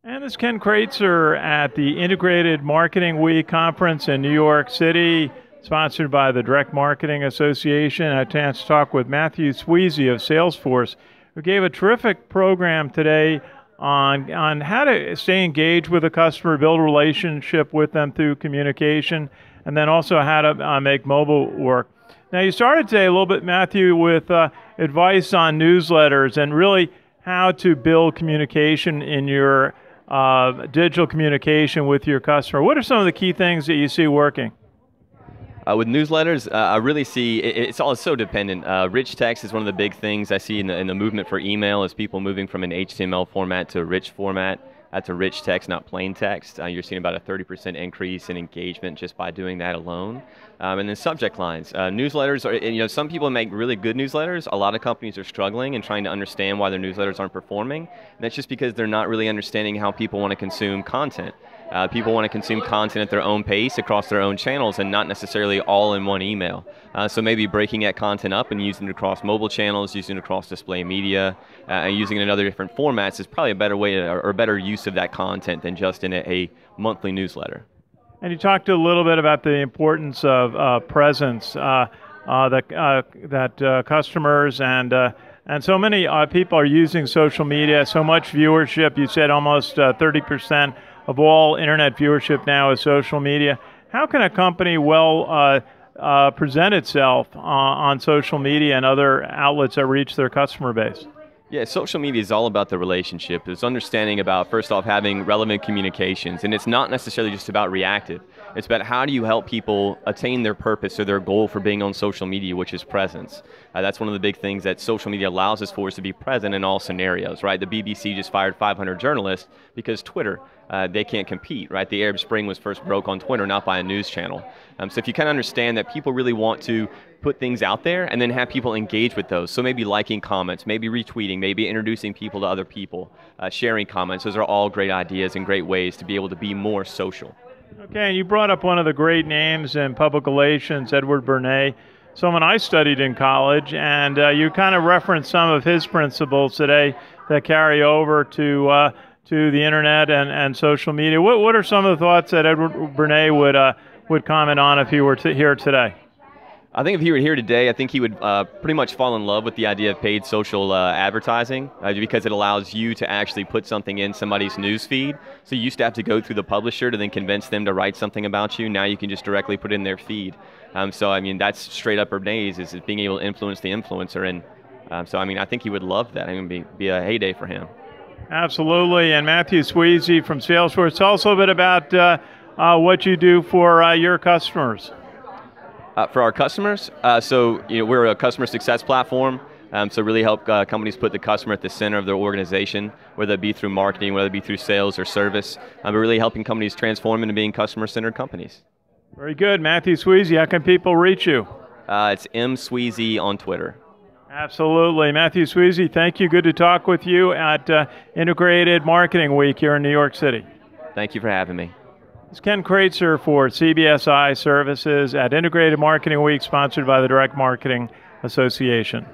And this is Ken Kreitzer at the Integrated Marketing Week conference in New York City, sponsored by the Direct Marketing Association. I had a chance to talk with Mathew Sweezey of Salesforce, who gave a terrific program today on how to stay engaged with a customer, build a relationship with them through communication, and then also how to make mobile work. Now, you started today a little bit, Mathew, with advice on newsletters and really how to build communication in your digital communication with your customer. What are some of the key things that you see working? With newsletters, I really see it's all so dependent. Rich text is one of the big things I see in the movement for email, is people moving from an HTML format to a rich format. That's a rich text, not plain text. You're seeing about a 30% increase in engagement just by doing that alone. And then subject lines. Newsletters, some people make really good newsletters. A lot of companies are struggling and trying to understand why their newsletters aren't performing. And that's just because they're not really understanding how people want to consume content. People want to consume content at their own pace across their own channels and not necessarily all in one email. So maybe breaking that content up and using it across mobile channels, using it across display media, and using it in other different formats is probably a better way or a better use of that content than just in a monthly newsletter. And you talked a little bit about the importance of presence, that customers and so many people are using social media, so much viewership. You said almost 30% of all internet viewership now is social media. How can a company present itself on social media and other outlets that reach their customer base? Yeah, social media is all about the relationship. It's understanding about, first off, having relevant communications. And it's not necessarily just about reactive. It's about how do you help people attain their purpose or their goal for being on social media, which is presence. That's one of the big things that social media allows us for, is to be present in all scenarios, right? The BBC just fired 500 journalists because Twitter, they can't compete, right? The Arab Spring was first broke on Twitter, not by a news channel. So if you kind of understand that people really want to put things out there and then have people engage with those. So maybe liking comments, maybe retweeting, maybe introducing people to other people, sharing comments. Those are all great ideas and great ways to be able to be more social. Okay, and you brought up one of the great names in public relations, Edward Byrne, someone I studied in college, and you kind of referenced some of his principles today that carry over to the internet and social media. What are some of the thoughts that Edward Byrne would comment on if he were here today? I think if he were here today, I think he would pretty much fall in love with the idea of paid social advertising, because it allows you to actually put something in somebody's news feed. So you used to have to go through the publisher to then convince them to write something about you. Now you can just directly put it in their feed. So I mean, that's straight up Byrne's, is being able to influence the influencer. And so I mean, I think he would love that. I mean, it'd be a heyday for him. Absolutely. And Mathew Sweezey from Salesforce, tell us a little bit about what you do for your customers. For our customers, so we're a customer success platform, so really help companies put the customer at the center of their organization, whether it be through marketing, whether it be through sales or service. We're really helping companies transform into being customer-centered companies. Very good. Mathew Sweezey, how can people reach you? It's Sweezey on Twitter. Absolutely. Mathew Sweezey, thank you. Good to talk with you at Integrated Marketing Week here in New York City. Thank you for having me. It's Ken Kreitzer for CBSI Services at Integrated Marketing Week, sponsored by the Direct Marketing Association.